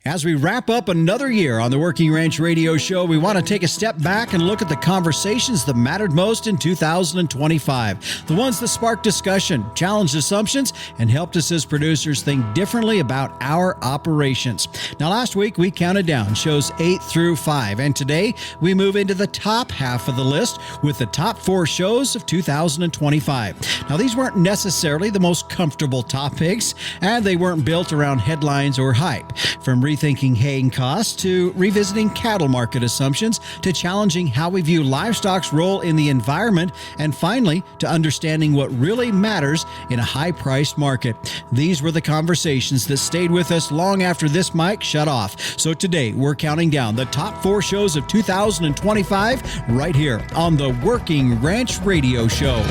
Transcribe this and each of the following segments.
As we wrap up another year on the Working Ranch Radio Show, we want to take a step back and look at the conversations that mattered most in 2025. The ones that sparked discussion, challenged assumptions, and helped us as producers think differently about our operations. Now, last week we counted down shows 8 through 5, and today we move into the top half of the list with the top 4 shows of 2025. Now, these weren't necessarily the most comfortable topics, and they weren't built around headlines or hype. From rethinking haying costs to revisiting cattle market assumptions to challenging how we view livestock's role in the environment, and finally to understanding what really matters in a high-priced market. These were the conversations that stayed with us long after this mic shut off. So today we're counting down the top 4 shows of 2025 right here on the Working Ranch Radio Show.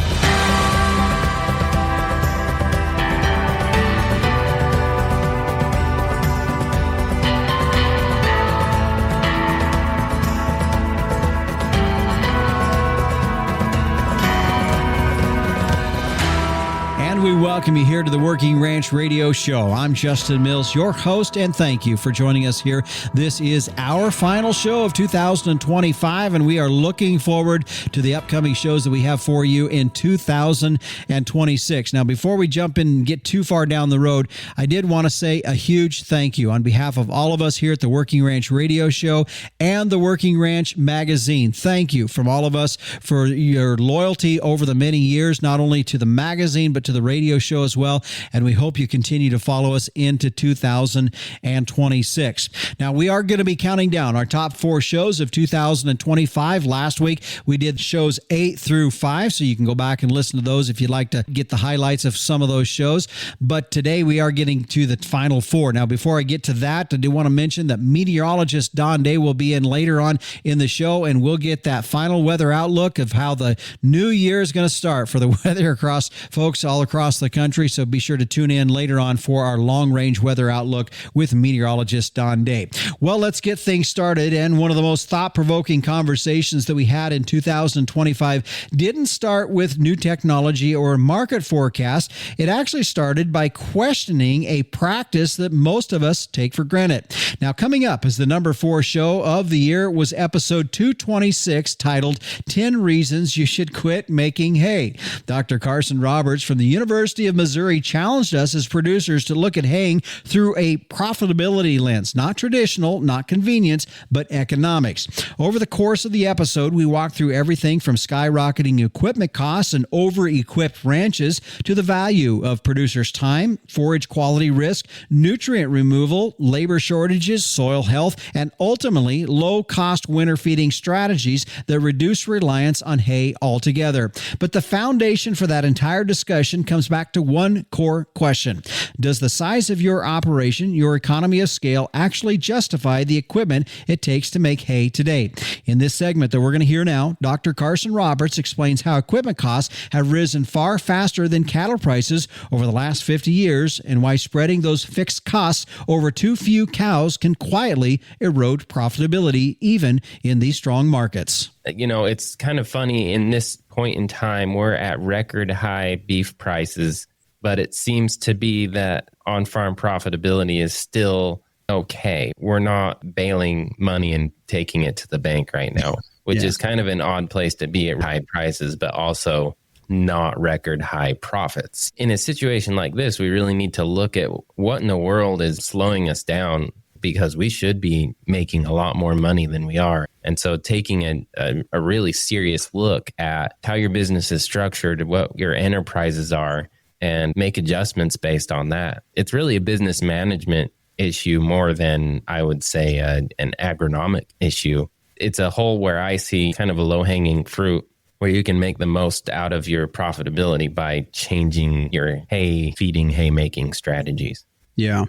We welcome you here to the Working Ranch Radio Show. I'm Justin Mills, your host, and thank you for joining us here. This is our final show of 2025, and we are looking forward to the upcoming shows that we have for you in 2026. Now, before we jump in and get too far down the road, I did want to say a huge thank you on behalf of all of us here at the Working Ranch Radio Show and the Working Ranch Magazine. Thank you from all of us for your loyalty over the many years, not only to the magazine, but to the radio show as well, and we hope you continue to follow us into 2026. Now, we are going to be counting down our top 4 shows of 2025. Last week, we did shows 8 through 5, so you can go back and listen to those if you'd like to get the highlights of some of those shows. But today, we are getting to the final 4. Now, before I get to that, I do want to mention that meteorologist Don Day will be in later on in the show, and we'll get that final weather outlook of how the new year is going to start for the weather across folks all across the country. So be sure to tune in later on for our long-range weather outlook with meteorologist Don Day. Well, let's get things started. And one of the most thought-provoking conversations that we had in 2025 didn't start with new technology or market forecast. It actually started by questioning a practice that most of us take for granted. Now, coming up as the number 4 show of the year was episode 226, titled 10 Reasons You Should Quit Making Hay. Dr. Carson Roberts from the University of Missouri challenged us as producers to look at haying through a profitability lens, not traditional, not convenience, but economics. Over the course of the episode, we walked through everything from skyrocketing equipment costs and over-equipped ranches to the value of producers' time, forage quality risk, nutrient removal, labor shortages, soil health, and ultimately low-cost winter feeding strategies that reduce reliance on hay altogether. But the foundation for that entire discussion comes back to one core question. Does the size of your operation, your economy of scale, actually justify the equipment it takes to make hay today? In this segment that we're going to hear now, Dr. Carson Roberts explains how equipment costs have risen far faster than cattle prices over the last 50 years and why spreading those fixed costs over too few cows can quietly erode profitability even in these strong markets. You know, it's kind of funny in this point in time, we're at record high beef prices, but it seems to be that on-farm profitability is still okay. We're not bailing money and taking it to the bank right now, which is kind of an odd place to be at high prices, but also not record high profits. In a situation like this, we really need to look at what in the world is slowing us down, because we should be making a lot more money than we are. And so taking a really serious look at how your business is structured, what your enterprises are, and make adjustments based on that. It's really a business management issue more than, I would say, an agronomic issue. It's a hole where I see kind of a low-hanging fruit where you can make the most out of your profitability by changing your haymaking strategies. Yeah.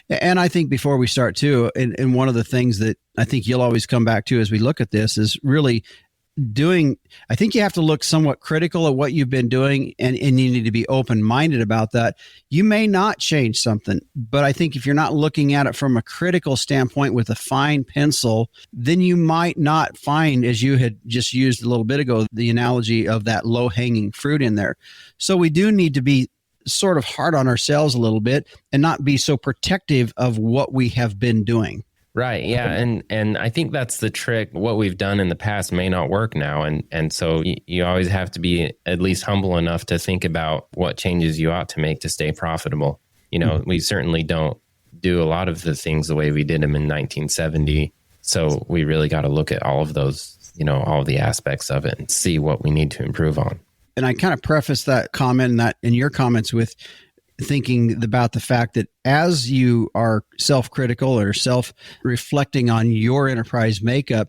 And I think before we start too, and one of the things that I think you'll always come back to as we look at this is really I think you have to look somewhat critical at what you've been doing, and you need to be open-minded about that. You may not change something, but I think if you're not looking at it from a critical standpoint with a fine pencil, then you might not find, as you had just used a little bit ago, the analogy of that low-hanging fruit in there. So we do need to be sort of hard on ourselves a little bit and not be so protective of what we have been doing. Right. Yeah. And I think that's the trick. What we've done in the past may not work now. And so you always have to be at least humble enough to think about what changes you ought to make to stay profitable. We certainly don't do a lot of the things the way we did them in 1970. So we really got to look at all of those, all of the aspects of it and see what we need to improve on. And I kind of preface that comment and that in your comments with thinking about the fact that as you are self-critical or self-reflecting on your enterprise makeup,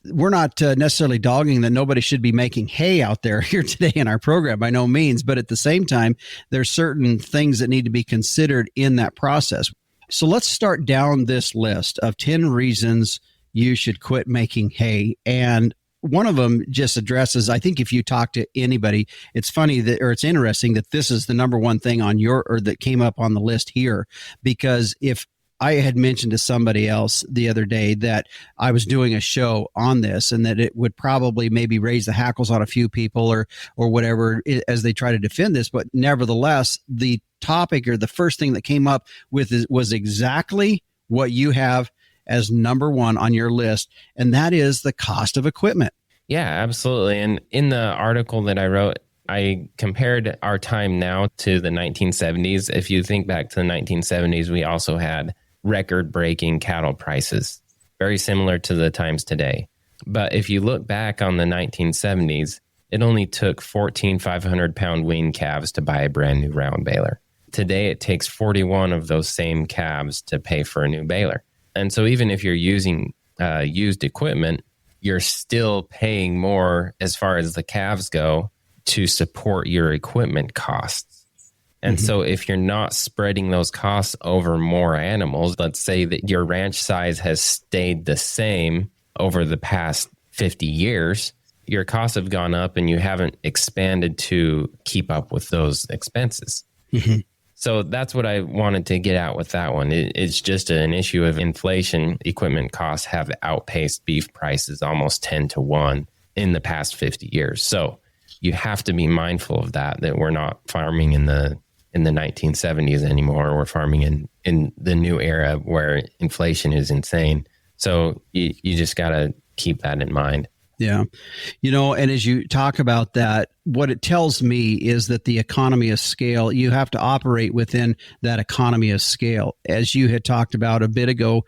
we're not necessarily dogging that nobody should be making hay out there here today in our program, by no means. But at the same time, there's certain things that need to be considered in that process. So let's start down this list of 10 reasons you should quit making hay. And one of them just addresses, I think if you talk to anybody, it's funny that, or it's interesting that this is the number one thing on that came up on the list here, because if I had mentioned to somebody else the other day that I was doing a show on this and that it would probably maybe raise the hackles on a few people or whatever as they try to defend this. But nevertheless, the topic or the first thing that came up was exactly what you have as number one on your list, and that is the cost of equipment. Yeah, absolutely. And in the article that I wrote, I compared our time now to the 1970s. If you think back to the 1970s, we also had record-breaking cattle prices, very similar to the times today. But if you look back on the 1970s, it only took 14 500-pound weaned calves to buy a brand new round baler. Today, it takes 41 of those same calves to pay for a new baler. And so even if you're using used equipment, you're still paying more as far as the calves go to support your equipment costs. And so if you're not spreading those costs over more animals, let's say that your ranch size has stayed the same over the past 50 years, your costs have gone up and you haven't expanded to keep up with those expenses. So that's what I wanted to get at with that one. It's just an issue of inflation. Equipment costs have outpaced beef prices almost 10 to 1 in the past 50 years. So you have to be mindful of that we're not farming in the 1970s anymore. We're farming in the new era where inflation is insane. So you just got to keep that in mind. Yeah. And as you talk about that, what it tells me is that the economy of scale, you have to operate within that economy of scale. As you had talked about a bit ago,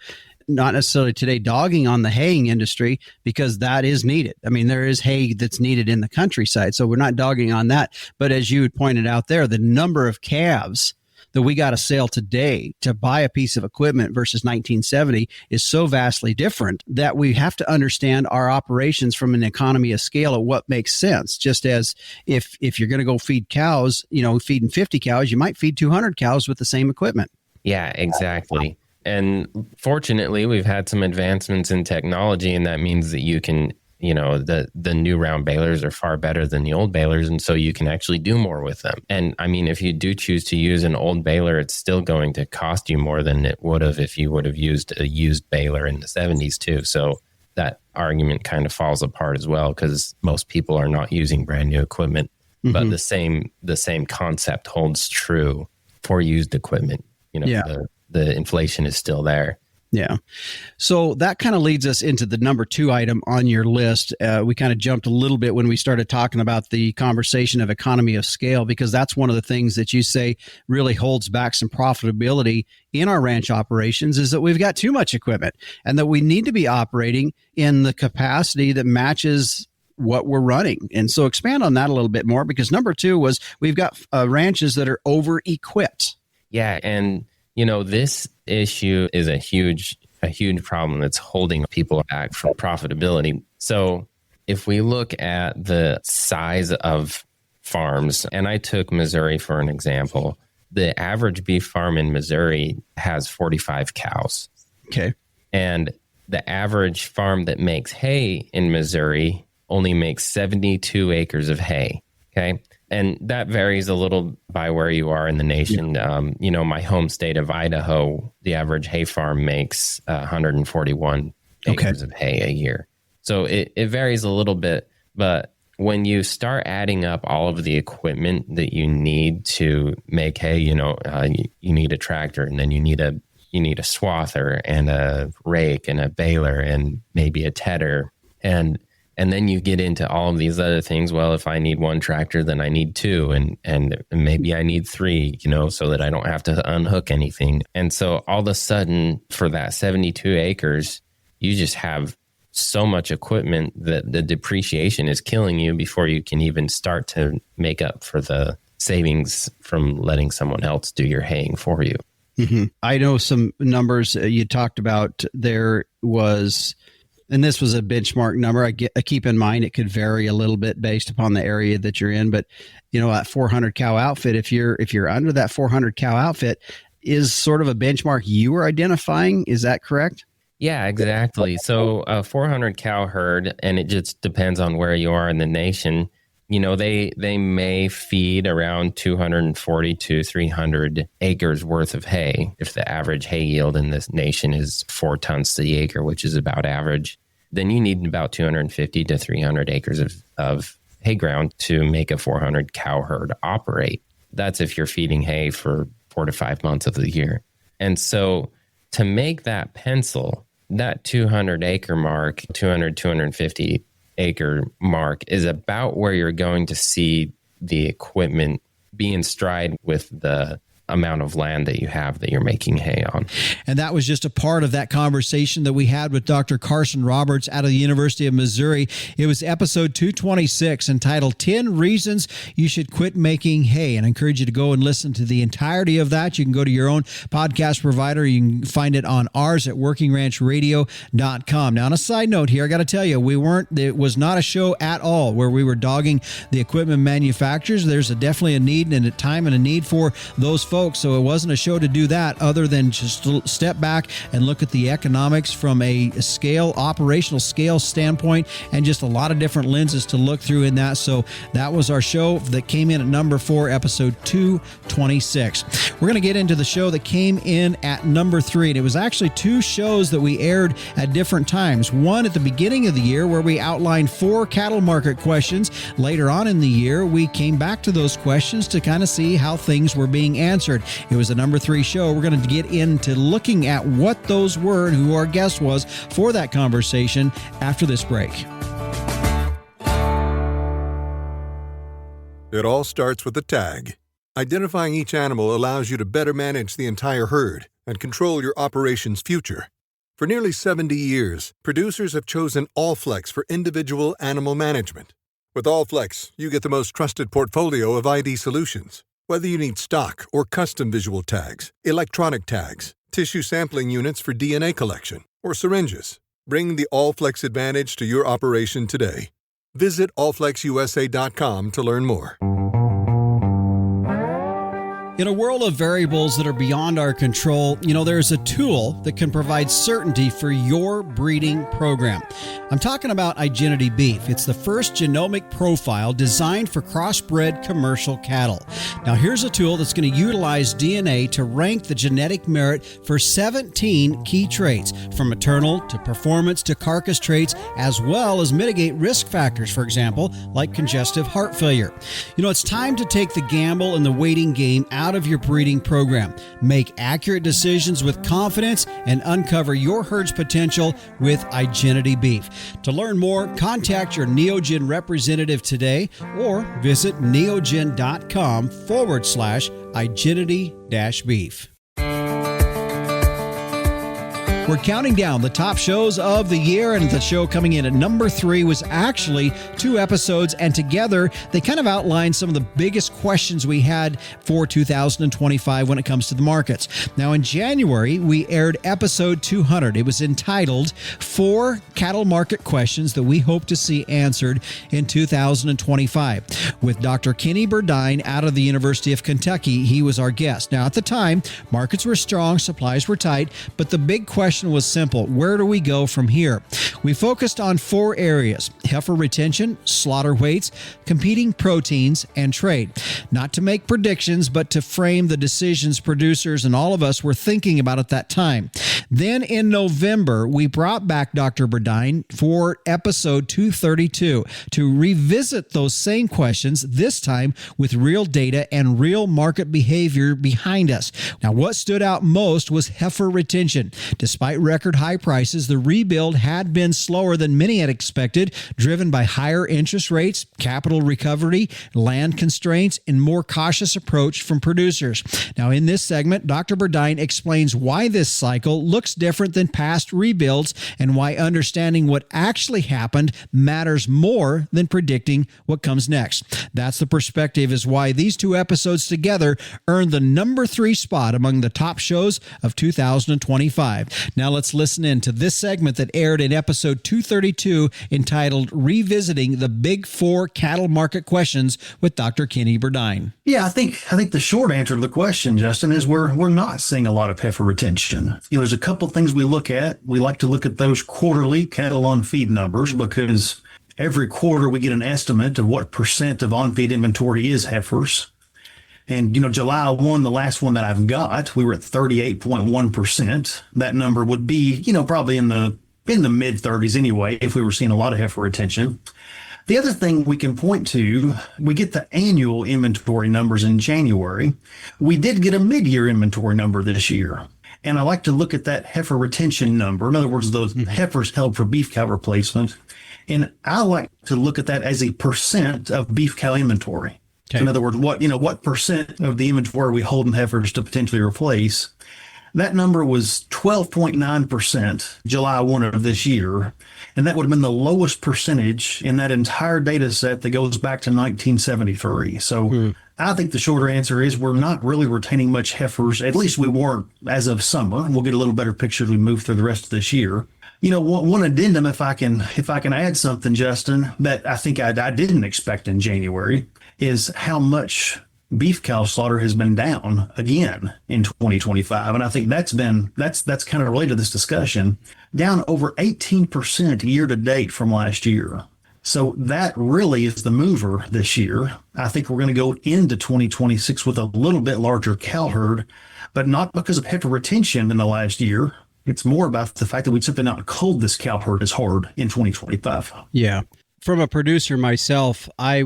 not necessarily today dogging on the haying industry because that is needed. I mean, there is hay that's needed in the countryside, so we're not dogging on that. But as you had pointed out there, the number of calves that we got to sell today to buy a piece of equipment versus 1970 is so vastly different that we have to understand our operations from an economy of scale of what makes sense. Just as if you're going to go feed cows, feeding 50 cows, you might feed 200 cows with the same equipment. Yeah, exactly. And fortunately, we've had some advancements in technology, and that means that you can, the new round balers are far better than the old balers, and so you can actually do more with them. And I mean, if you do choose to use an old baler, it's still going to cost you more than it would have if you would have used a used baler in the 70s too. So that argument kind of falls apart as well because most people are not using brand new equipment. But the same concept holds true for used equipment. The inflation is still there. Yeah. So that kind of leads us into the number 2 item on your list. We kind of jumped a little bit when we started talking about the conversation of economy of scale, because that's one of the things that you say really holds back some profitability in our ranch operations is that we've got too much equipment and that we need to be operating in the capacity that matches what we're running. And so expand on that a little bit more, because number 2 was we've got ranches that are over equipped. Yeah. And this issue is a huge problem that's holding people back from profitability. So if we look at the size of farms, and I took Missouri for an example, the average beef farm in Missouri has 45 cows. Okay. And the average farm that makes hay in Missouri only makes 72 acres of hay. Okay. And that varies a little by where you are in the nation. My home state of Idaho, the average hay farm makes 141 acres of hay a year. So it varies a little bit, but when you start adding up all of the equipment that you need to make hay, you need a tractor, and then you need a swather and a rake and a baler and maybe a tedder. And then you get into all of these other things. Well, if I need one tractor, then I need two, and maybe I need three, so that I don't have to unhook anything. And so all of a sudden, for that 72 acres, you just have so much equipment that the depreciation is killing you before you can even start to make up for the savings from letting someone else do your haying for you. Mm-hmm. I know some numbers you talked about. There was, and this was a benchmark number. I keep in mind it could vary a little bit based upon the area that you're in, but that 400 cow outfit, if you're under that 400 cow outfit, is sort of a benchmark you were identifying. Is that correct? Yeah, exactly. So a 400 cow herd, and it just depends on where you are in the nation. They may feed around 240 to 300 acres worth of hay. If the average hay yield in this nation is 4 tons to the acre, which is about average, then you need about 250 to 300 acres of hay ground to make a 400 cow herd operate. That's if you're feeding hay for 4 to 5 months of the year. And so to make that pencil, that 200 acre mark, 250 acre mark is about where you're going to see the equipment be in stride with the amount of land that you have that you're making hay on. And that was just a part of that conversation that we had with Dr. Carson Roberts out of the University of Missouri. It was episode 226 entitled 10 Reasons You Should Quit Making Hay. And I encourage you to go and listen to the entirety of that. You can go to your own podcast provider. You can find it on ours at workingranchrradio.com. Now, on a side note here, I got to tell you, it was not a show at all where we were dogging the equipment manufacturers. There's definitely a need and a time and a need for those folks. So it wasn't a show to do that other than just step back and look at the economics from a operational scale standpoint, and just a lot of different lenses to look through in that. So that was our show that came in at number 4, episode 226. We're going to get into the show that came in at number 3. And it was actually 2 shows that we aired at different times. One at the beginning of the year where we outlined 4 cattle market questions. Later on in the year, we came back to those questions to kind of see how things were being answered. It was a number 3 show. We're going to get into looking at what those were and who our guest was for that conversation after this break. It all starts with a tag. Identifying each animal allows you to better manage the entire herd and control your operation's future. For nearly 70 years, producers have chosen Allflex for individual animal management. With Allflex, you get the most trusted portfolio of ID solutions. Whether you need stock or custom visual tags, electronic tags, tissue sampling units for DNA collection, or syringes, bring the Allflex advantage to your operation today. Visit allflexusa.com to learn more. In a world of variables that are beyond our control, there's a tool that can provide certainty for your breeding program. I'm talking about Identity Beef. It's the first genomic profile designed for crossbred commercial cattle. Now, here's a tool that's going to utilize DNA to rank the genetic merit for 17 key traits, from maternal to performance to carcass traits, as well as mitigate risk factors, for example, like congestive heart failure. It's time to take the gamble and the waiting game out of your breeding program. Make accurate decisions with confidence and uncover your herd's potential with Identity Beef. To learn more, contact your Neogen representative today or visit neogen.com/identity-beef. We're counting down the top shows of the year, and the show coming in at number 3 was actually 2 episodes, and together they kind of outlined some of the biggest questions we had for 2025 when it comes to the markets. Now, in January, we aired episode 200. It was entitled 4 Cattle Market Questions That We Hope to See Answered in 2025 with Dr. Kenny Burdine out of the University of Kentucky. He was our guest. Now, at the time, markets were strong, supplies were tight, but the big question question was simple. Where do we go from here? We focused on 4 areas: heifer retention, slaughter weights, competing proteins, and trade. Not to make predictions, but to frame the decisions producers and all of us were thinking about at that time. Then in November, we brought back Dr. Burdine for episode 232 to revisit those same questions, this time with real data and real market behavior behind us. Now, what stood out most was heifer retention. Despite record high prices, the rebuild had been slower than many had expected, driven by higher interest rates, capital recovery, land constraints, and more cautious approach from producers. Now, in this segment, Dr. Burdine explains why this cycle looks different than past rebuilds and why understanding what actually happened matters more than predicting what comes next. That's the perspective, is why these 2 episodes together earned the number 3 spot among the top shows of 2025. Now let's listen in to this segment that aired in episode 232 entitled Revisiting the Big 4 Cattle Market Questions with Dr. Kenny Burdine. Yeah, I think the short answer to the question, Justin, is we're not seeing a lot of heifer retention. There's a couple things we look at. We like to look at those quarterly cattle on feed numbers because every quarter we get an estimate of what percent of on-feed inventory is heifers. And, July 1, the last one that I've got, we were at 38.1%. That number would be, probably in the mid 30s anyway, if we were seeing a lot of heifer retention. The other thing we can point to, we get the annual inventory numbers in January. We did get a mid-year inventory number this year. And I like to look at that heifer retention number. In other words, those heifers held for beef cow replacement. And I like to look at that as a percent of beef cow inventory. Okay. So in other words, what percent of the inventory are we holding heifers to potentially replace? That number was 12.9% July 1 of this year. And that would have been the lowest percentage in that entire data set that goes back to 1973. So I think the shorter answer is we're not really retaining much heifers. At least we weren't as of summer. We'll get a little better picture as we move through the rest of this year. One addendum, if I can add something, Justin, that I think I didn't expect in January, is how much beef cow slaughter has been down again in 2025. And I think that's kind of related to this discussion, down over 18% year to date from last year. So that really is the mover this year. I think we're going to go into 2026 with a little bit larger cow herd, but not because of heifer retention in the last year. It's more about the fact that we simply not culled this cow herd as hard in 2025. Yeah. From a producer myself, I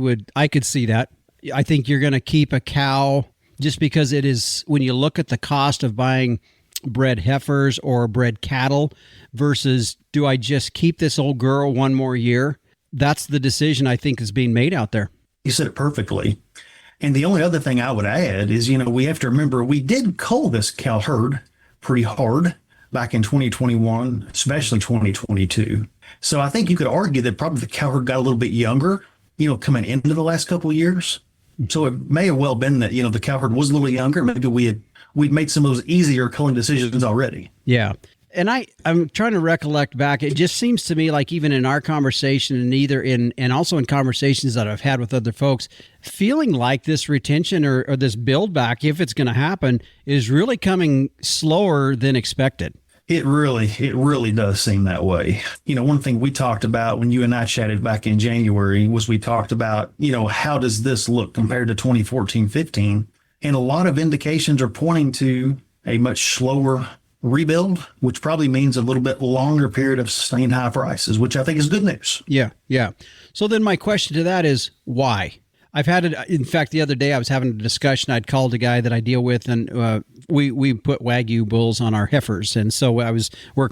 could see that. I think you're going to keep a cow just because it is, when you look at the cost of buying bred heifers or bred cattle versus do I just keep this old girl one more year? That's the decision I think is being made out there. You said it perfectly. And the only other thing I would add is, we have to remember we did cull this cow herd pretty hard back in 2021, especially 2022. So I think you could argue that probably the cow herd got a little bit younger, coming into the last couple of years. So it may have well been that, the cow herd was a little younger. Maybe we'd made some of those easier culling decisions already. Yeah. And I'm trying to recollect back. It just seems to me like even in our conversation and also in conversations that I've had with other folks, feeling like this retention or this build back, if it's going to happen, is really coming slower than expected. It really does seem that way. One thing we talked about when you and I chatted back in January was we talked about, how does this look compared to 2014-15? And a lot of indications are pointing to a much slower rebuild, which probably means a little bit longer period of sustained high prices, which I think is good news. Yeah. So then my question to that is why? I've had it. In fact, the other day I was having a discussion. I'd called a guy that I deal with, and we put Wagyu bulls on our heifers. And so I was we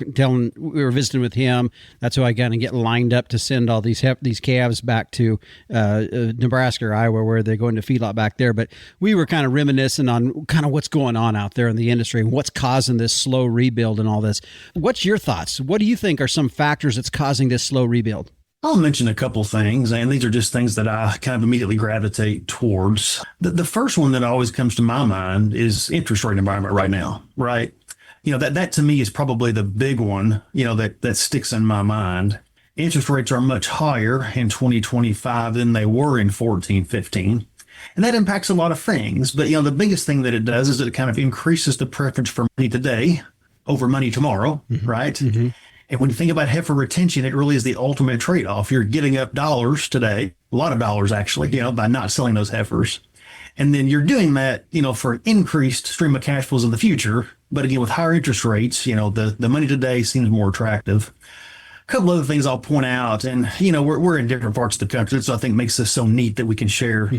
were visiting with him. That's who I got to get lined up to send all these calves back to Nebraska or Iowa, where they're going to feedlot back there. But we were kind of reminiscing on kind of what's going on out there in the industry and what's causing this slow rebuild and all this. What's your thoughts? What do you think are some factors that's causing this slow rebuild? I'll mention a couple things, and these are just things that I kind of immediately gravitate towards. The first one that always comes to my mind is interest rate environment right now, right? That to me is probably the big one, that sticks in my mind. Interest rates are much higher in 2025 than they were in 14-15. And that impacts a lot of things. But, the biggest thing that it does is it kind of increases the preference for money today over money tomorrow, right? And when you think about heifer retention, it really is the ultimate trade-off. You're getting up dollars today, a lot of dollars actually, by not selling those heifers. And then you're doing that, for an increased stream of cash flows in the future. But again, with higher interest rates, the money today seems more attractive. A couple other things I'll point out, and we're in different parts of the country, so I think it makes this so neat that we can share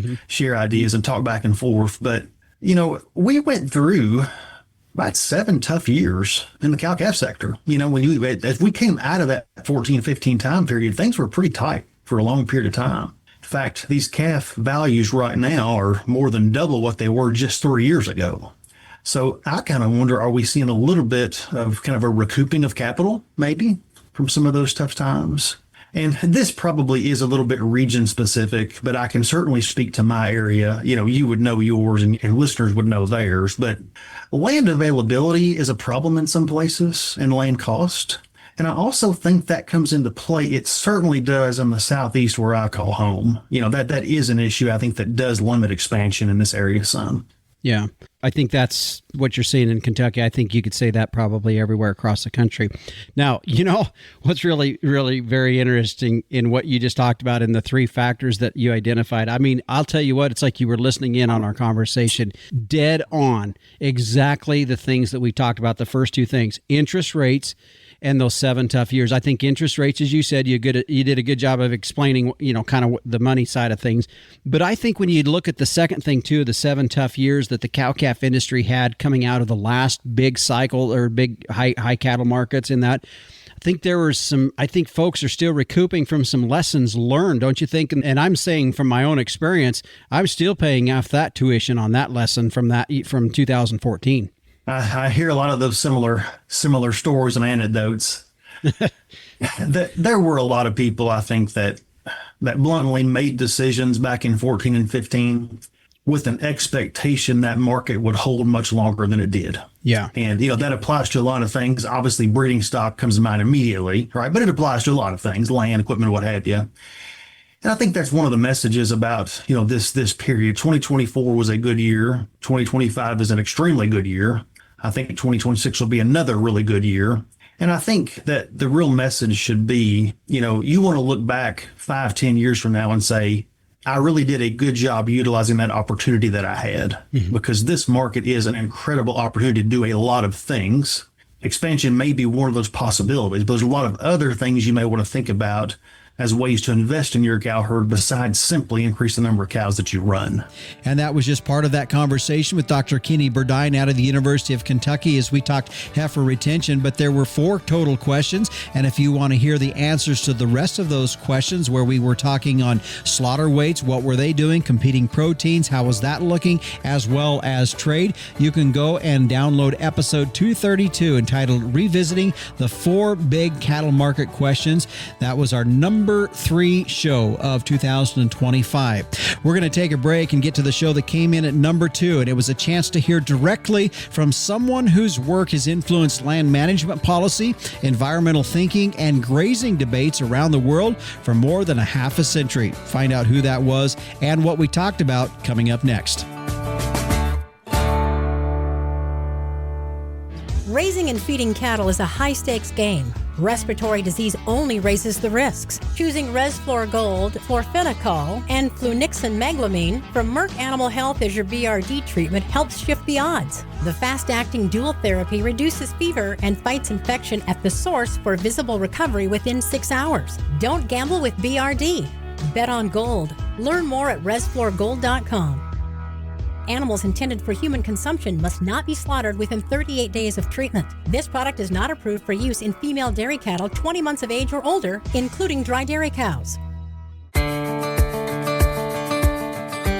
ideas and talk back and forth. But we went through about 7 tough years in the cow-calf sector. As we came out of that 14-15 time period, things were pretty tight for a long period of time. In fact, these calf values right now are more than double what they were just 3 years ago. So I kind of wonder, are we seeing a little bit of kind of a recouping of capital, maybe, from some of those tough times? And this probably is a little bit region specific, but I can certainly speak to my area. You would know yours and listeners would know theirs, but land availability is a problem in some places and land cost. And I also think that comes into play. It certainly does in the Southeast where I call home. That is an issue I think that does limit expansion in this area some. Yeah, I think that's what you're seeing in Kentucky. I think you could say that probably everywhere across the country. Now, what's really, really very interesting in what you just talked about in the 3 factors that you identified. I mean, I'll tell you what, it's like you were listening in on our conversation, dead on exactly the things that we talked about. The first 2 things, interest rates and those 7 tough years. I think interest rates, as you said, you did a good job of explaining, kind of the money side of things. But I think when you look at the second thing too, the 7 tough years that the cow-calf industry had coming out of the last big cycle or big high cattle markets in that, I think there was I think folks are still recouping from some lessons learned, don't you think? And I'm saying from my own experience, I'm still paying off that tuition on that lesson from 2014. I hear a lot of those similar stories and anecdotes. There were a lot of people, I think, that bluntly made decisions back in 14 and 15 with an expectation that market would hold much longer than it did. Yeah. And, that applies to a lot of things. Obviously, breeding stock comes to mind immediately, right? But it applies to a lot of things, land, equipment, what have you. And I think that's one of the messages about, this period. 2024 was a good year. 2025 is an extremely good year. I think 2026 will be another really good year. And I think that the real message should be, you want to look back 5-10 years from now and say, I really did a good job utilizing that opportunity that I had, because this market is an incredible opportunity to do a lot of things. Expansion may be one of those possibilities, but there's a lot of other things you may want to think about as ways to invest in your cow herd besides simply increase the number of cows that you run. And that was just part of that conversation with Dr. Kenny Burdine out of the University of Kentucky as we talked heifer retention. But there were 4 total questions. And if you want to hear the answers to the rest of those questions, where we were talking on slaughter weights, what were they doing, competing proteins, how was that looking, as well as trade, you can go and download episode 232 entitled Revisiting the 4 Big Cattle Market Questions. That was our number 3 show of 2025. We're going to take a break and get to the show that came in at number 2, and it was a chance to hear directly from someone whose work has influenced land management policy, environmental thinking, and grazing debates around the world for more than a half a century. Find out who that was and what we talked about coming up next. Raising and feeding cattle is a high-stakes game. Respiratory disease only raises the risks. Choosing Resflor Gold, Florfenicol, and Flunixin Meglamine from Merck Animal Health as your BRD treatment helps shift the odds. The fast-acting dual therapy reduces fever and fights infection at the source for visible recovery within 6 hours. Don't gamble with BRD. Bet on gold. Learn more at resflorgold.com. Animals intended for human consumption must not be slaughtered within 38 days of treatment. This product is not approved for use in female dairy cattle 20 months of age or older, including dry dairy cows.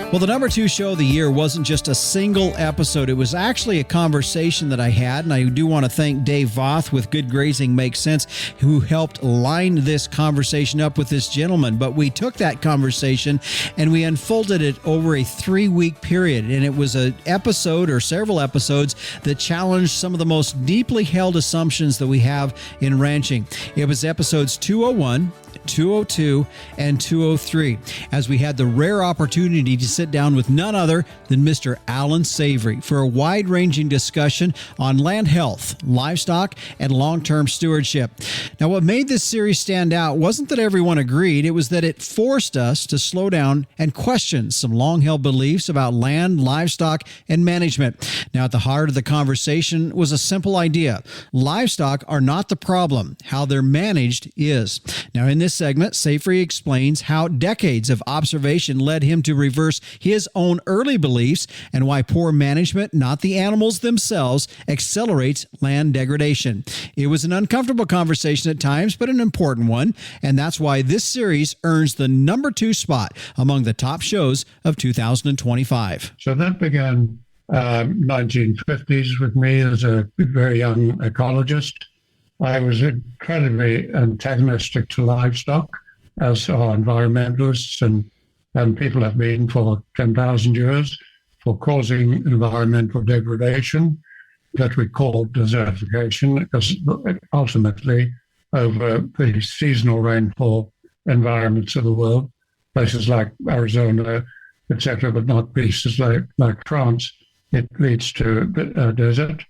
Well, the number 2 show of the year wasn't just a single episode. It was actually a conversation that I had, and I do want to thank Dave Voth with Good Grazing Makes Sense, who helped line this conversation up with this gentleman. But we took that conversation and we unfolded it over a 3-week period, and it was an episode or several episodes that challenged some of the most deeply held assumptions that we have in ranching. It was episodes 201, 202, and 203, as we had the rare opportunity to sit down with none other than Mr. Alan Savory for a wide-ranging discussion on land health, livestock, and long-term stewardship. Now, what made this series stand out wasn't that everyone agreed, it was that it forced us to slow down and question some long-held beliefs about land, livestock, and management. Now, at the heart of the conversation was a simple idea. Livestock are not the problem. How they're managed is. Now, in this segment, Savory explains how decades of observation led him to reverse his own early beliefs and why poor management, not the animals themselves, accelerates land degradation. It was an uncomfortable conversation at times, but an important one, and that's why this series earns the number 2 spot among the top shows of 2025. So that began 1950s with me as a very young ecologist. I was incredibly antagonistic to livestock, as are environmentalists and people have been for 10,000 years, for causing environmental degradation that we call desertification, because ultimately over the seasonal rainfall environments of the world, places like Arizona, etc., but not places like France, it leads to a desert.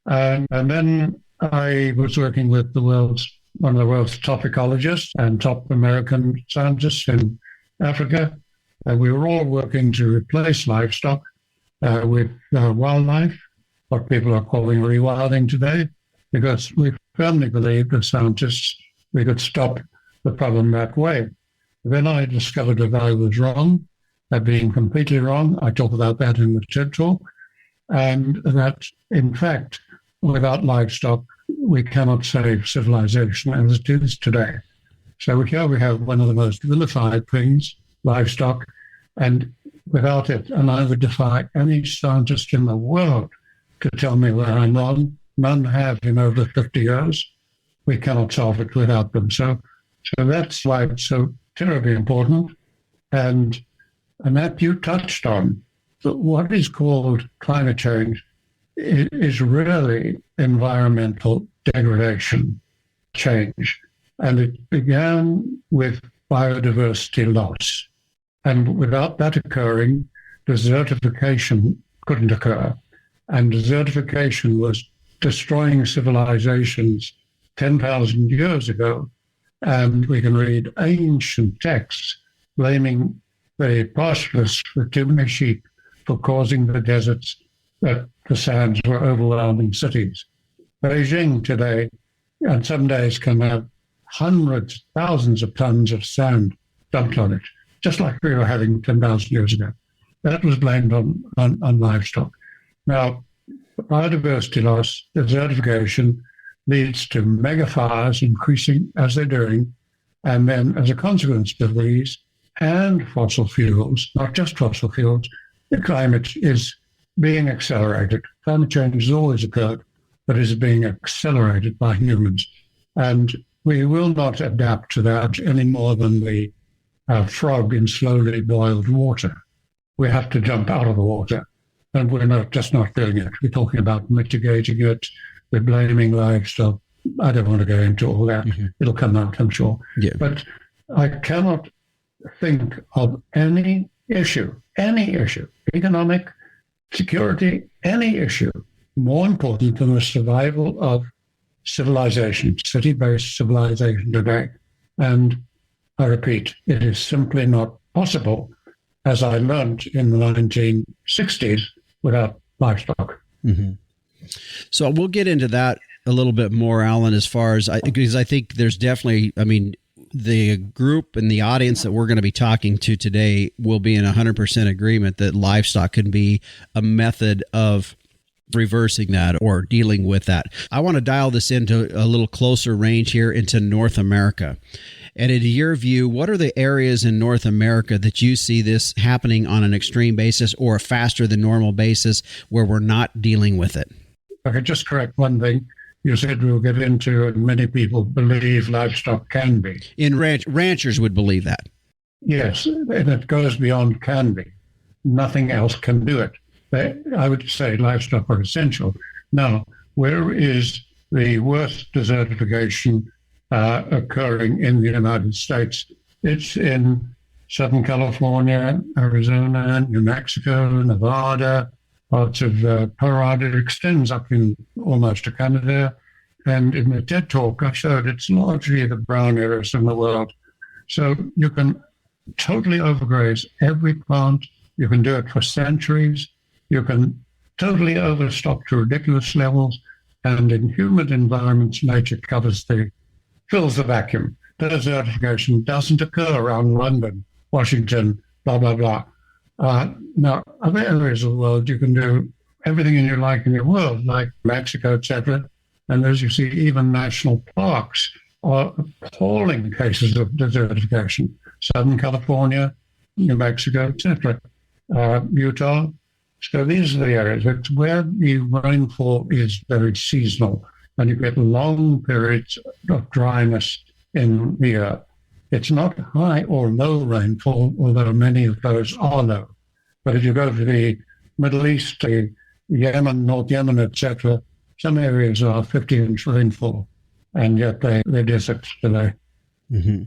And then I was working with one of the world's top ecologists and top American scientists in Africa. And we were all working to replace livestock with wildlife, what people are calling rewilding today, because we firmly believed as scientists we could stop the problem that way. Then I discovered that I was wrong, being completely wrong. I talk about that in the TED Talk. And that, in fact, without livestock, we cannot save civilization as it is today. So here we have one of the most vilified things, livestock, and without it, and I would defy any scientist in the world to tell me where I'm wrong. None have in over 50 years. We cannot solve it without them. So that's why it's so terribly important. And that you touched on, what is called climate change is really environmental degradation change. And it began with biodiversity loss. And without that occurring, desertification couldn't occur. And desertification was destroying civilizations 10,000 years ago. And we can read ancient texts blaming the pastoralists with too many sheep for causing the deserts that the sands were overwhelming cities. Beijing today, and some days can have hundreds, thousands of tons of sand dumped on it, just like we were having 10,000 years ago. That was blamed on livestock. Now, biodiversity loss, desertification, leads to mega fires increasing as they're doing, and then as a consequence of these and fossil fuels, not just fossil fuels, the climate is being accelerated. Climate change has always occurred, but is being accelerated by humans. And we will not adapt to that any more than the frog in slowly boiled water. We have to jump out of the water, and we're not doing it. We're talking about mitigating it. We're blaming livestock. I don't want to go into all that. Mm-hmm. It'll come out, I'm sure. Yeah. But I cannot think of any issue, economic, security, any issue, more important than the survival of civilization, city-based civilization today. And I repeat, it is simply not possible, as I learned in the 1960s, without livestock. Mm-hmm. So we'll get into that a little bit more, Alan, because I think there's definitely, the group and the audience that we're going to be talking to today will be in 100% agreement that livestock can be a method of reversing that or dealing with that. I want to dial this into a little closer range here into North America. And in your view, what are the areas in North America that you see this happening on an extreme basis or a faster than normal basis where we're not dealing with it? I could just correct one thing. You said we'll get into, and many people believe livestock can be. Ranchers would believe that. Yes, and it goes beyond can be. Nothing else can do it. I would say livestock are essential. Now, where is the worst desertification occurring in the United States. It's in Southern California, Arizona, New Mexico, Nevada, parts of Colorado. It extends up in almost to Canada. And in the TED Talk, I showed it's largely the brown areas in the world. So you can totally overgraze every plant. You can do it for centuries. You can totally overstock to ridiculous levels. And in humid environments, nature fills the vacuum. Desertification doesn't occur around London, Washington, blah, blah, blah. Now, other areas of the world, you can do everything you like in your world, like Mexico, etc. And as you see, even national parks are appalling cases of desertification. Southern California, New Mexico, etc. Utah. So these are the areas. It's where the rainfall is very seasonal, and you get long periods of dryness in the earth. It's not high or low rainfall, although many of those are low. But if you go to the Middle East, the Yemen, North Yemen, etc., some areas are 50-inch rainfall, and yet they're deserts today. Mm-hmm.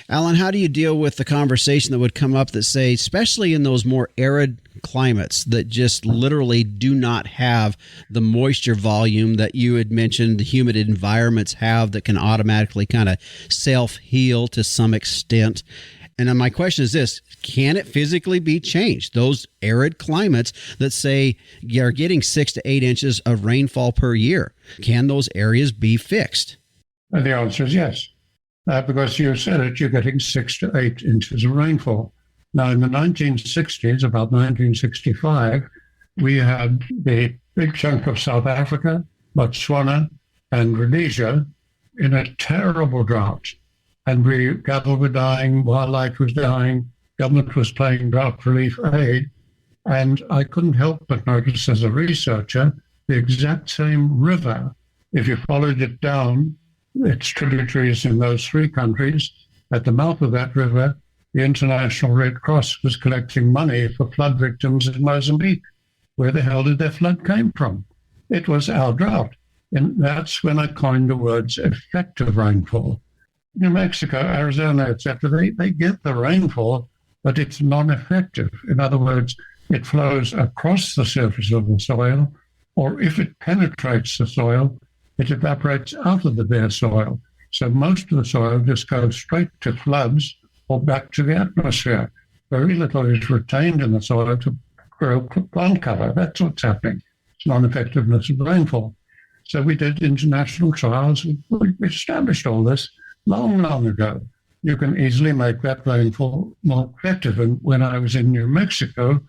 Alan, how do you deal with the conversation that would come up that say, especially in those more arid climates that just literally do not have the moisture volume that you had mentioned the humid environments have that can automatically kind of self-heal to some extent? And then my question is this: can it physically be changed? Those arid climates that say you're getting 6 to 8 inches of rainfall per year, can those areas be fixed? And the answer is yes. Because you said it, you're getting 6 to 8 inches of rainfall. Now, in the 1960s, about 1965, we had the big chunk of South Africa, Botswana, and Rhodesia in a terrible drought. And cattle were dying, wildlife was dying, government was paying drought relief aid. And I couldn't help but notice as a researcher, the exact same river, if you followed it down, its tributaries in those three countries, at the mouth of that river, the International Red Cross was collecting money for flood victims in Mozambique. Where the hell did their flood came from? It was our drought. And that's when I coined the words effective rainfall. New Mexico, Arizona, etc., they get the rainfall, but it's non-effective. In other words, it flows across the surface of the soil, or if it penetrates the soil, it evaporates out of the bare soil. So most of the soil just goes straight to floods or back to the atmosphere. Very little is retained in the soil to grow plant cover. That's what's happening. It's non-effectiveness of rainfall. So we did international trials. We established all this long, long ago. You can easily make that rainfall more effective. And when I was in New Mexico,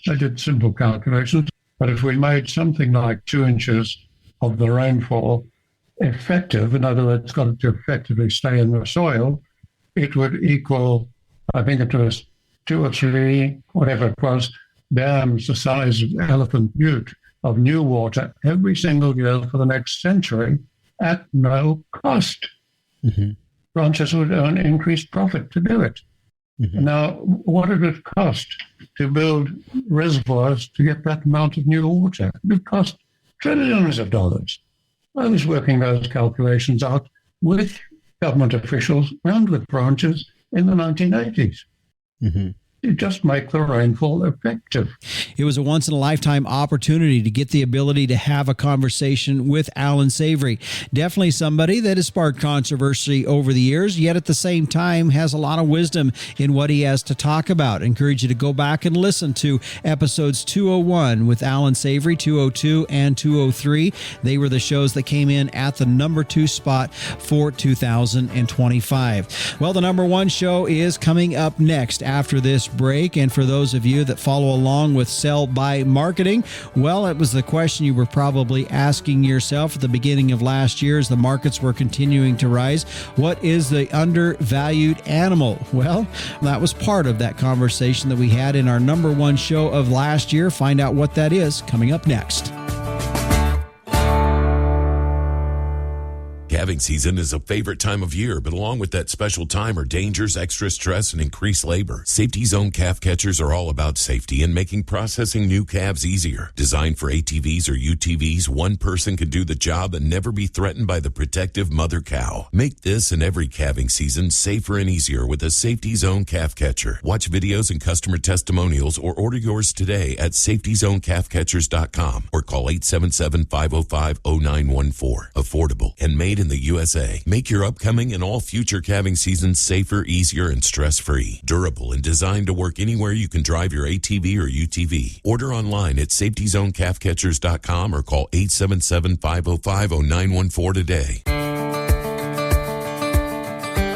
I did simple calculations. But if we made something like 2 inches of the rainfall effective, in other words, got it to effectively stay in the soil, it would equal, I think it was 2 or 3, whatever it was, dams the size of Elephant Butte of new water every single year for the next century at no cost. Mm-hmm. Ranchers would earn increased profit to do it. Mm-hmm. Now, what did it cost to build reservoirs to get that amount of new water? It would cost trillions of dollars. I was working those calculations out with government officials and with ranchers in the 1980s. Mm-hmm. You just make the rainfall effective. It was a once-in-a-lifetime opportunity to get the ability to have a conversation with Alan Savory. Definitely somebody that has sparked controversy over the years, yet at the same time has a lot of wisdom in what he has to talk about. I encourage you to go back and listen to episodes 201 with Alan Savory, 202 and 203. They were the shows that came in at the number 2 spot for 2025. Well, the number 1 show is coming up next after this break. And for those of you that follow along with Sell by Marketing, well, it was the question you were probably asking yourself at the beginning of last year as the markets were continuing to rise. What is the undervalued animal? Well, that was part of that conversation that we had in our number 1 show of last year. Find out what that is coming up next. Calving season is a favorite time of year, but along with that special time are dangers, extra stress, and increased labor. Safety Zone calf catchers are all about safety and making processing new calves easier. Designed for ATVs or UTVs, one person can do the job and never be threatened by the protective mother cow. Make this and every calving season safer and easier with a Safety Zone calf catcher. Watch videos and customer testimonials or order yours today at safetyzonecalfcatchers.com or call 877-505-0914. Affordable and made in the USA. Make your upcoming and all future calving seasons safer, easier, and stress-free. Durable and designed to work anywhere you can drive your ATV or UTV. Order online at safetyzonecalfcatchers.com or call 877-505-0914 today.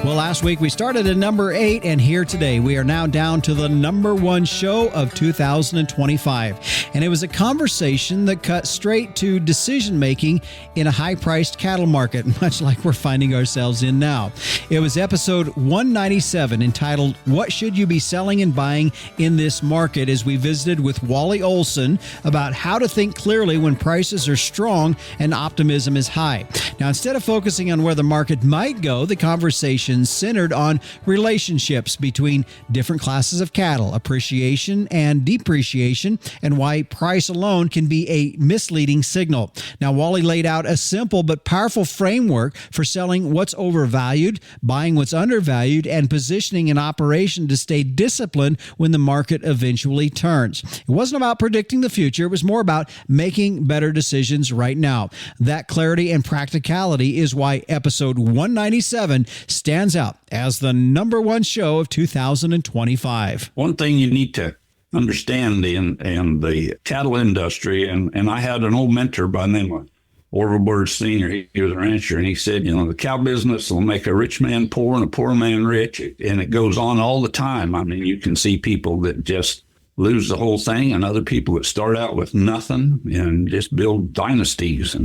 Well, last week we started at number 8, and here today we are now down to the number 1 show of 2025. And it was a conversation that cut straight to decision-making in a high-priced cattle market, much like we're finding ourselves in now. It was episode 197 entitled, What Should You Be Selling and Buying in This Market? As we visited with Wally Olson about how to think clearly when prices are strong and optimism is high. Now, instead of focusing on where the market might go, the conversation centered on relationships between different classes of cattle, appreciation and depreciation, and why price alone can be a misleading signal. Now, Wally laid out a simple but powerful framework for selling what's overvalued, buying what's undervalued, and positioning an operation to stay disciplined when the market eventually turns. It wasn't about predicting the future. It was more about making better decisions right now. That clarity and practicality is why episode 197 stands out as the number 1 show of 2025. One thing you need to understand in the cattle industry, and I had an old mentor by the name of Orville Bird Sr. He was a rancher, and he said, the cow business will make a rich man poor and a poor man rich, and it goes on all the time. I mean, you can see people that just lose the whole thing and other people that start out with nothing and just build dynasties.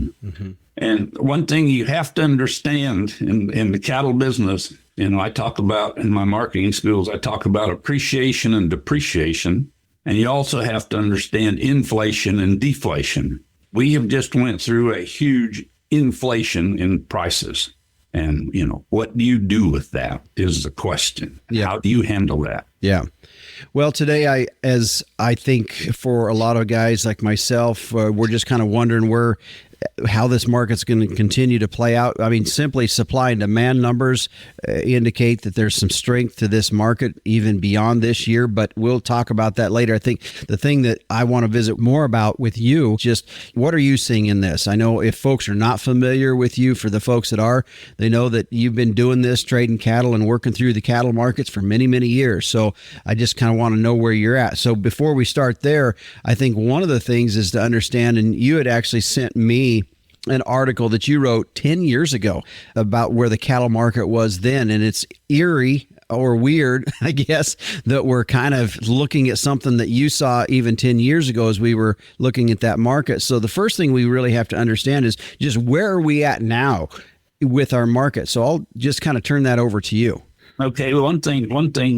And one thing you have to understand in the cattle business, I talk about in my marketing schools, I talk about appreciation and depreciation. And you also have to understand inflation and deflation. We have just went through a huge inflation in prices. And, what do you do with that is the question. Yeah. How do you handle that? Yeah. Well, today, as I think for a lot of guys like myself, we're just kind of wondering how this market's going to continue to play out. I mean, simply supply and demand numbers indicate that there's some strength to this market even beyond this year, but we'll talk about that later. I think the thing that I want to visit more about with you, just what are you seeing in this? I know if folks are not familiar with you, for the folks that are, they know that you've been doing this, trading cattle and working through the cattle markets for many, many years. So I just kind of want to know where you're at. So before we start there, I think one of the things is to understand, and you had actually sent me an article that you wrote 10 years ago about where the cattle market was then. And it's eerie or weird, I guess, that we're kind of looking at something that you saw even 10 years ago as we were looking at that market. So the first thing we really have to understand is just where are we at now with our market? So I'll just kind of turn that over to you. Okay, one thing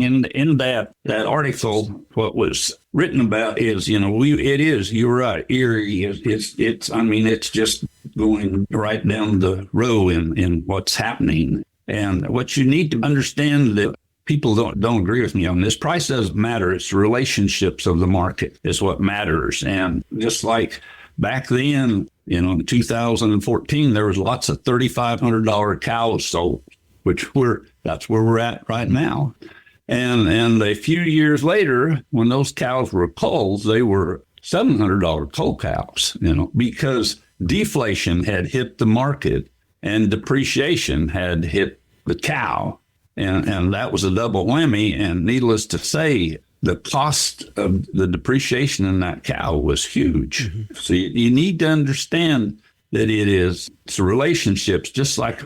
in that article, what was written about is, you're right, eerie. It's just going right down the row in what's happening. And what you need to understand that people don't agree with me on this. Price doesn't matter. It's the relationships of the market is what matters. And just like back then, in 2014, there was lots of $3,500 cows sold, that's where we're at right now. And a few years later, when those cows were culls, they were $700 cull cows, because deflation had hit the market and depreciation had hit the cow. And that was a double whammy. And needless to say, the cost of the depreciation in that cow was huge. Mm-hmm. So you need to understand that it's the relationships, just like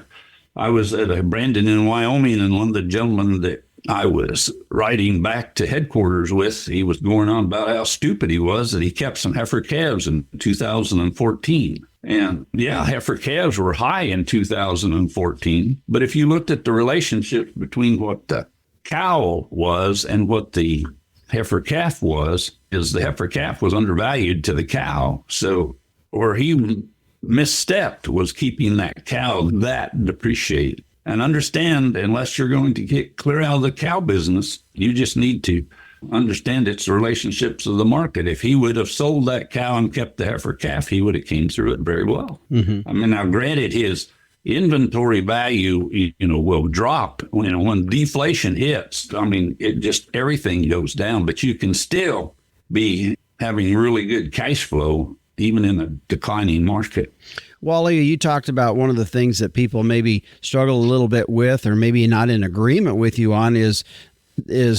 I was at Brandon in Wyoming, and one of the gentlemen that I was riding back to headquarters with, he was going on about how stupid he was that he kept some heifer calves in 2014. And yeah, heifer calves were high in 2014. But if you looked at the relationship between what the cow was and what the heifer calf was, is the heifer calf was undervalued to the cow. So, or he misstepped was keeping that cow that depreciated. And understand, unless you're going to get clear out of the cow business, you just need to understand its relationships of the market. If he would have sold that cow and kept the heifer calf, he would have came through it very well. I mean, now granted, his inventory value, will drop when deflation hits. I mean, it just, everything goes down, but you can still be having really good cash flow even in a declining market. Wally, you talked about one of the things that people maybe struggle a little bit with, or maybe not in agreement with you on, is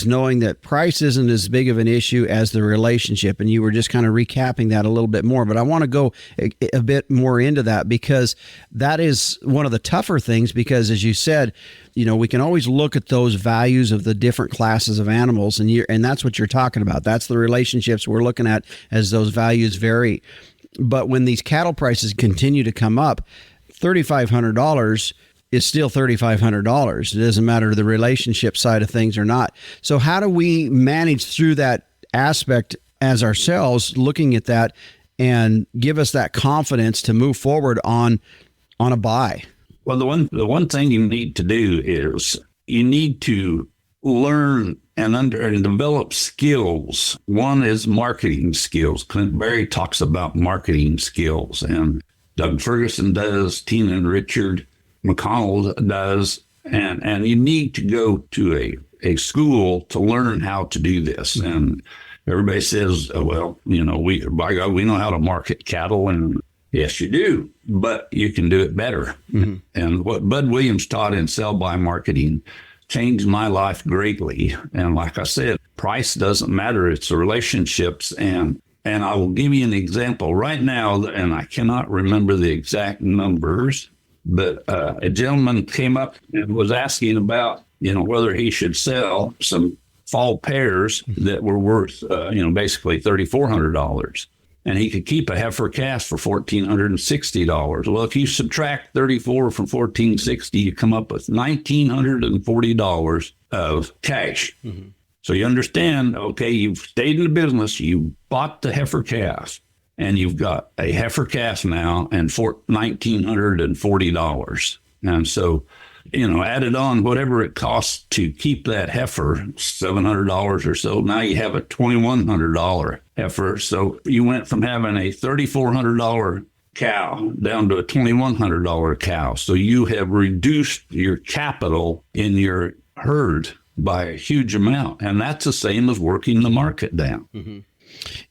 knowing that price isn't as big of an issue as the relationship. And you were just kind of recapping that a little bit more. But I want to go a bit more into that, because that is one of the tougher things, because as you said, we can always look at those values of the different classes of animals, and that's what you're talking about. That's the relationships we're looking at as those values vary. But when these cattle prices continue to come up, $3,500 is still $3,500. It doesn't matter the relationship side of things or not. So how do we manage through that aspect as ourselves, looking at that, and give us that confidence to move forward on a buy? Well, the one thing you need to do is you need to learn and develop skills. One is marketing skills. Clint Berry talks about marketing skills, and Doug Ferguson does, Tina and Richard McConnell does, and you need to go to a school to learn how to do this. And everybody says, well, we know how to market cattle, and yes, you do, but you can do it better. And what Bud Williams taught in sell-by marketing changed my life greatly. And like I said, price doesn't matter. It's the relationships. And I will give you an example right now, and I cannot remember the exact numbers, but a gentleman came up and was asking about, whether he should sell some fall pairs that were worth, basically $3,400. And he could keep a heifer calf for $1,460. Well, if you subtract 34 from 1,460, you come up with $1,940 of cash. So you understand, okay, you've stayed in the business, you bought the heifer calf, and you've got a heifer calf now and $1,940. And so, added on whatever it costs to keep that heifer, $700 or so, now you have a $2,100 heifer. So you went from having a $3,400 cow down to a $2,100 cow. So you have reduced your capital in your herd by a huge amount. And that's the same as working the market down.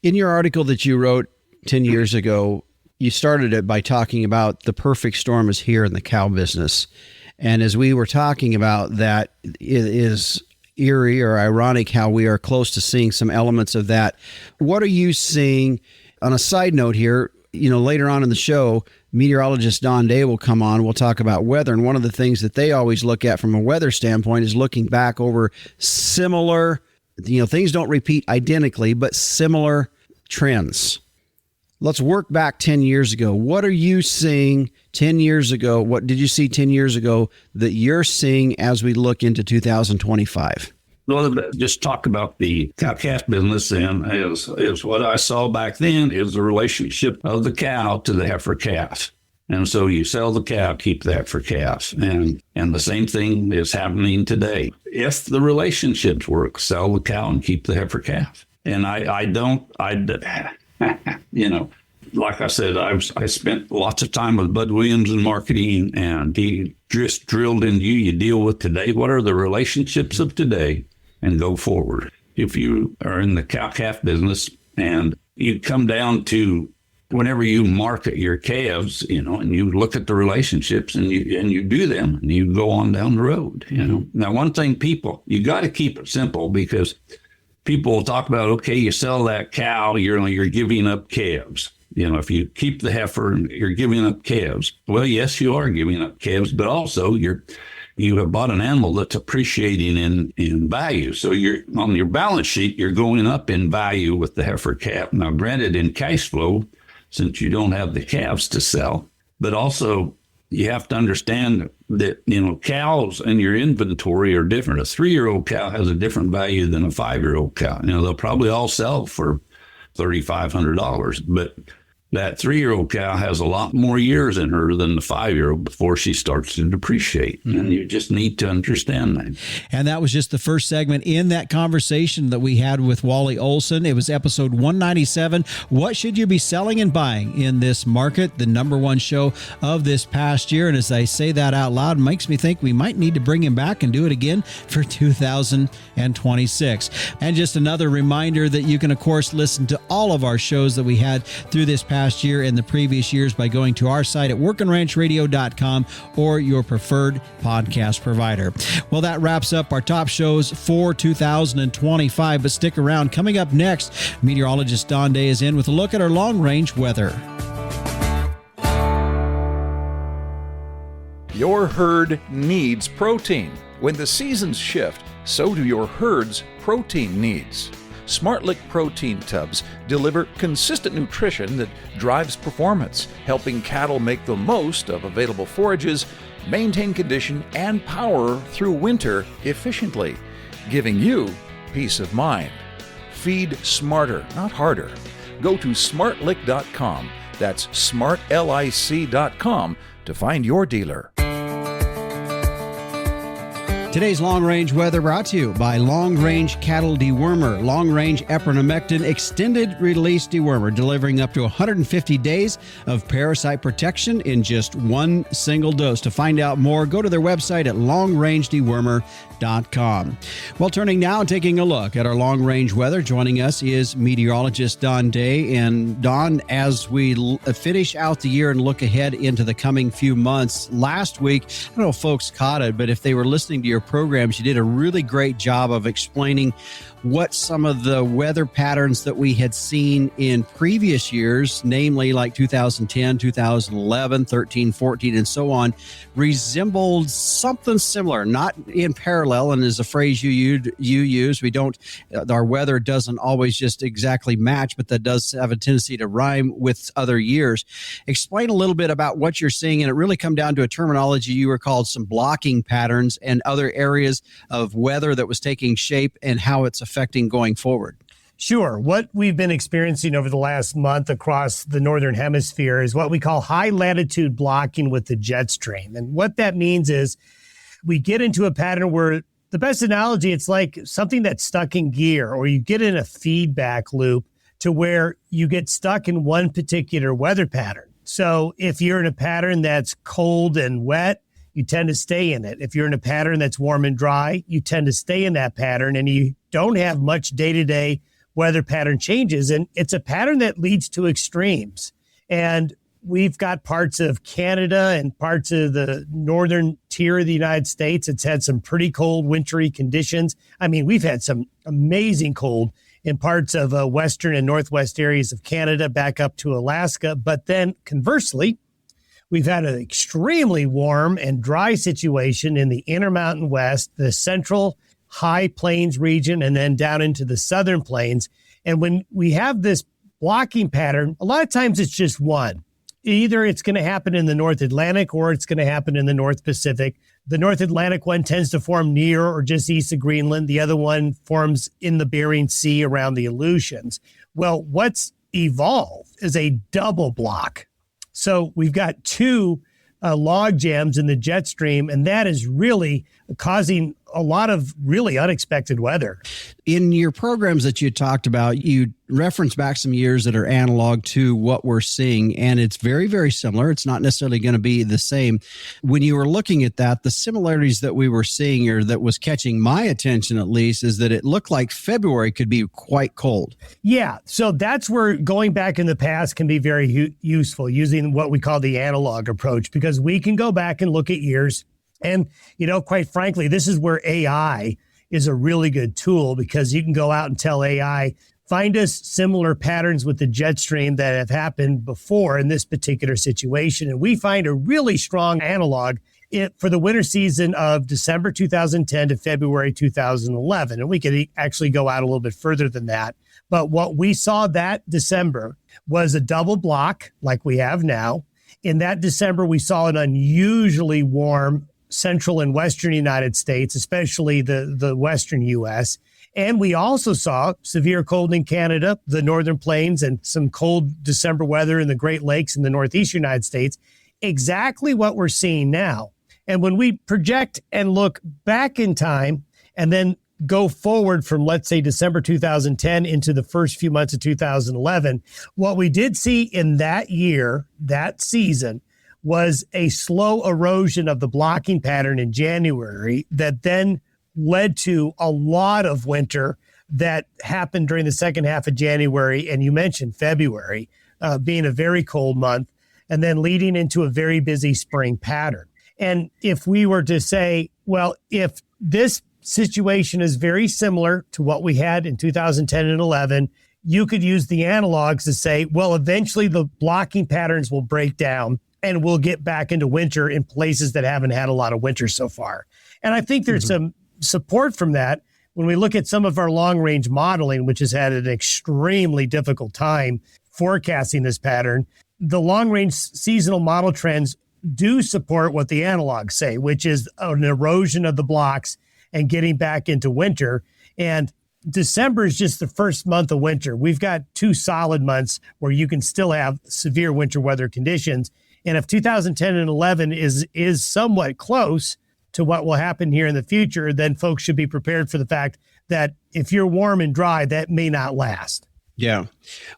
In your article that you wrote 10 years ago, you started it by talking about the perfect storm is here in the cow business. And as we were talking about that, it is eerie or ironic how we are close to seeing some elements of that. What are you seeing? On a side note here, later on in the show, meteorologist Don Day will come on. We'll talk about weather. And one of the things that they always look at from a weather standpoint is looking back over similar, things don't repeat identically, but similar trends. Let's work back 10 years ago. What are you seeing 10 years ago? What did you see 10 years ago that you're seeing as we look into 2025? Well, just talk about the cow-calf business, and is what I saw back then is the relationship of the cow to the heifer calf. And so you sell the cow, keep the heifer calf. And the same thing is happening today. If the relationships work, sell the cow and keep the heifer calf. And like I said, I spent lots of time with Bud Williams in marketing, and he just drilled into you deal with today. What are the relationships of today? And go forward. If you are in the cow-calf business and you come down to whenever you market your calves, and you look at the relationships and you do them and you go on down the road, Now, one thing you got to keep it simple, because people will talk about, okay, you sell that cow, you're giving up calves. If you keep the heifer, you're giving up calves. Well, yes, you are giving up calves, but also you have bought an animal that's appreciating in value. So you're on your balance sheet, you're going up in value with the heifer calf. Now, granted, in cash flow, since you don't have the calves to sell, but also you have to understand that, cows in your inventory are different. A 3-year-old cow has a different value than a 5-year-old cow. They'll probably all sell for $3,500, but that 3-year-old cow has a lot more years in her than the 5-year-old before she starts to depreciate. And you just need to understand that. And that was just the first segment in that conversation that we had with Wally Olson. It was episode 197. What should you be selling and buying in this market? The number one show of this past year. And as I say that out loud, it makes me think we might need to bring him back and do it again for 2026. And just another reminder that you can, of course, listen to all of our shows that we had through this past year and the previous years by going to our site at workandranchradio.com or your preferred podcast provider. Well, that wraps up our top shows for 2025, but stick around. Coming up next, meteorologist Don Day is in with a look at our long-range weather. Your herd needs protein. When the seasons shift, so do your herd's protein needs. SmartLick protein tubs deliver consistent nutrition that drives performance, helping cattle make the most of available forages, maintain condition and power through winter efficiently, giving you peace of mind. Feed smarter, not harder. Go to smartlick.com. That's smartlic.com to find your dealer. Today's long-range weather brought to you by Long Range Cattle Dewormer. Long-range epinomectin extended release dewormer, delivering up to 150 days of parasite protection in just one single dose. To find out more, go to their website at longrangedewormer.com. Well, turning now and taking a look at our long-range weather, joining us is meteorologist Don Day. And Don, as we finish out the year and look ahead into the coming few months, last week, I don't know if folks caught it, but if they were listening to your programs, you did a really great job of explaining what some of the weather patterns that we had seen in previous years, namely like 2010, 2011, 13, 14, and so on, resembled something similar, not in parallel. And as a phrase you use, we don't, our weather doesn't always just exactly match, but that does have a tendency to rhyme with other years. Explain a little bit about what you're seeing, and it really come down to a terminology you were called some blocking patterns and other areas of weather that was taking shape and how it's affecting going forward. Sure. What we've been experiencing over the last month across the Northern Hemisphere is what we call high latitude blocking with the jet stream. And what that means is we get into a pattern where, the best analogy, it's like something that's stuck in gear, or you get in a feedback loop to where you get stuck in one particular weather pattern. So if you're in a pattern that's cold and wet, you tend to stay in it. If you're in a pattern that's warm and dry, you tend to stay in that pattern, and you don't have much day-to-day weather pattern changes. And it's a pattern that leads to extremes. And we've got parts of Canada and parts of the northern tier of the United States. It's had some pretty cold, wintry conditions. I mean, we've had some amazing cold in parts of western and northwest areas of Canada back up to Alaska. But then conversely, we've had an extremely warm and dry situation in the Intermountain West, the central high plains region, and then down into the southern plains. And when we have this blocking pattern, a lot of times it's just one. Either it's going to happen in the North Atlantic or it's going to happen in the North Pacific. The North Atlantic one tends to form near or just east of Greenland. The other one forms in the Bering Sea around the Aleutians. Well, what's evolved is a double block. So we've got two log jams in the jet stream, and that is really causing a lot of really unexpected weather. In your programs that you talked about, you reference back some years that are analog to what we're seeing, and it's very, very similar. It's not necessarily going to be the same. When you were looking at that, the similarities that we were seeing, or that was catching my attention at least, is that it looked like February could be quite cold. Yeah, so that's where going back in the past can be very useful, using what we call the analog approach, because we can go back and look at years. And, you know, quite frankly, this is where AI is a really good tool, because you can go out and tell AI, find us similar patterns with the jet stream that have happened before in this particular situation. And we find a really strong analog for the winter season of December 2010 to February 2011. And we could actually go out a little bit further than that. But what we saw that December was a double block like we have now. In that December, we saw an unusually warm central and western United States, especially the western U.S. And we also saw severe cold in Canada, the Northern Plains, and some cold December weather in the Great Lakes in the Northeast United States. Exactly what we're seeing now. And when we project and look back in time and then go forward from, let's say, December 2010 into the first few months of 2011, what we did see in that year, that season, was a slow erosion of the blocking pattern in January that then led to a lot of winter that happened during the second half of January. And you mentioned February being a very cold month, and then leading into a very busy spring pattern. And if we were to say, well, if this situation is very similar to what we had in 2010 and 11, you could use the analogs to say, well, eventually the blocking patterns will break down and we'll get back into winter in places that haven't had a lot of winter so far. And I think there's some support from that when we look at some of our long-range modeling, which has had an extremely difficult time forecasting this pattern. The long-range seasonal model trends do support what the analogs say, which is an erosion of the blocks and getting back into winter. And December is just the first month of winter. We've got 2 solid months where you can still have severe winter weather conditions. And if 2010 and 11 is somewhat close to what will happen here in the future, then folks should be prepared for the fact that if you're warm and dry, that may not last. Yeah.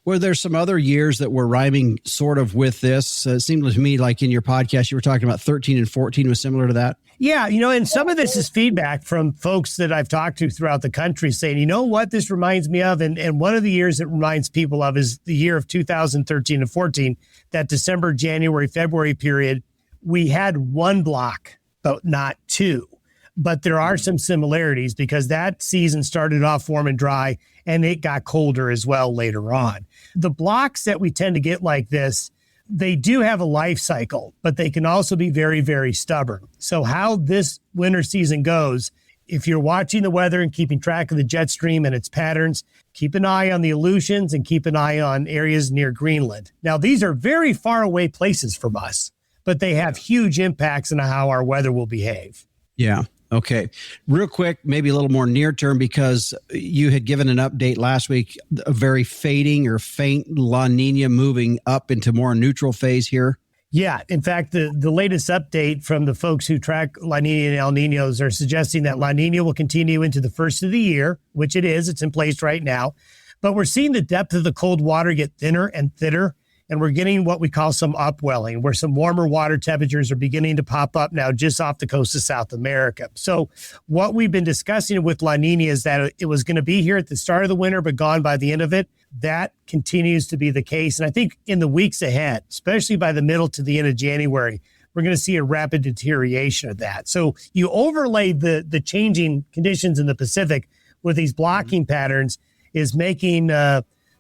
Were there some other years that were rhyming sort of with this? It seemed to me like in your podcast, you were talking about 13 and 14 was similar to that. Yeah, and some of this is feedback from folks that I've talked to throughout the country saying, you know what this reminds me of? And one of the years it reminds people of is the year of 2013 and 14, that December, January, February period. We had 1 block, but not 2. But there are some similarities because that season started off warm and dry, and it got colder as well later on. The blocks that we tend to get like this, they do have a life cycle, but they can also be very, very stubborn. So how this winter season goes, if you're watching the weather and keeping track of the jet stream and its patterns, keep an eye on the Aleutians and keep an eye on areas near Greenland. Now, these are very far away places from us, but they have huge impacts on how our weather will behave. Yeah. Okay. Real quick, maybe a little more near term, because you had given an update last week, a very fading or faint La Nina moving up into more neutral phase here. Yeah. In fact, the latest update from the folks who track La Nina and El Niños are suggesting that La Nina will continue into the first of the year, which it is. It's in place right now. But we're seeing the depth of the cold water get thinner and thinner. And we're getting what we call some upwelling, where some warmer water temperatures are beginning to pop up now just off the coast of South America. So what we've been discussing with La Nina is that it was going to be here at the start of the winter, but gone by the end of it. That continues to be the case. And I think in the weeks ahead, especially by the middle to the end of January, we're going to see a rapid deterioration of that. So you overlay the changing conditions in the Pacific with these blocking patterns is making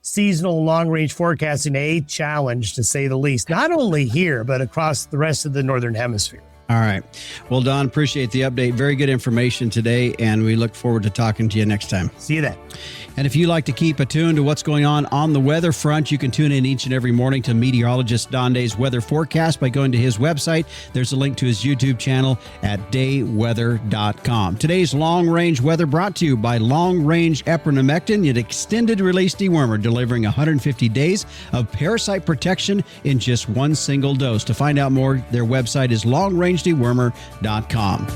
seasonal long-range forecasting a challenge, to say the least, not only here, but across the rest of the Northern Hemisphere. All right. Well, Don, appreciate the update. Very good information today, and we look forward to talking to you next time. See you then. And if you like to keep attuned to what's going on the weather front, you can tune in each and every morning to meteorologist Don Day's weather forecast by going to his website. There's a link to his YouTube channel at dayweather.com. Today's long-range weather brought to you by Long-Range Epronamectin, an extended-release dewormer delivering 150 days of parasite protection in just one single dose. To find out more, their website is longrangedewormer.com.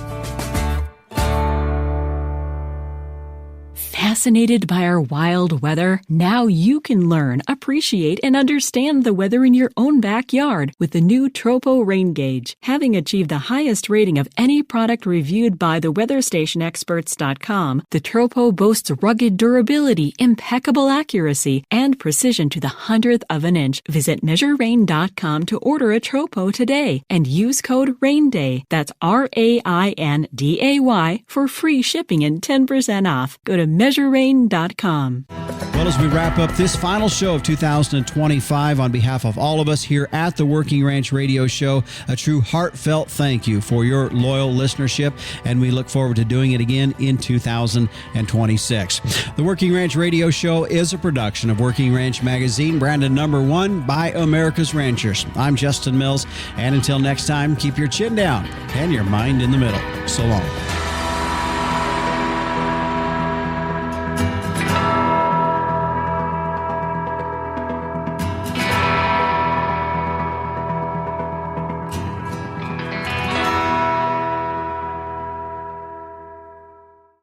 Fascinated by our wild weather? Now you can learn, appreciate, and understand the weather in your own backyard with the new Tropo Rain Gauge. Having achieved the highest rating of any product reviewed by the weatherstationexperts.com, the Tropo boasts rugged durability, impeccable accuracy, and precision to the 100th of an inch. Visit measurerain.com to order a Tropo today and use code RAINDAY. That's RAINDAY for free shipping and 10% off. Go to measurerain.com. Well, as we wrap up this final show of 2025, on behalf of all of us here at the Working Ranch Radio Show, a true heartfelt thank you for your loyal listenership, and we look forward to doing it again in 2026. The Working Ranch Radio Show is a production of Working Ranch Magazine, branded #1 by America's Ranchers. I'm Justin Mills, and until next time, keep your chin down and your mind in the middle. So long.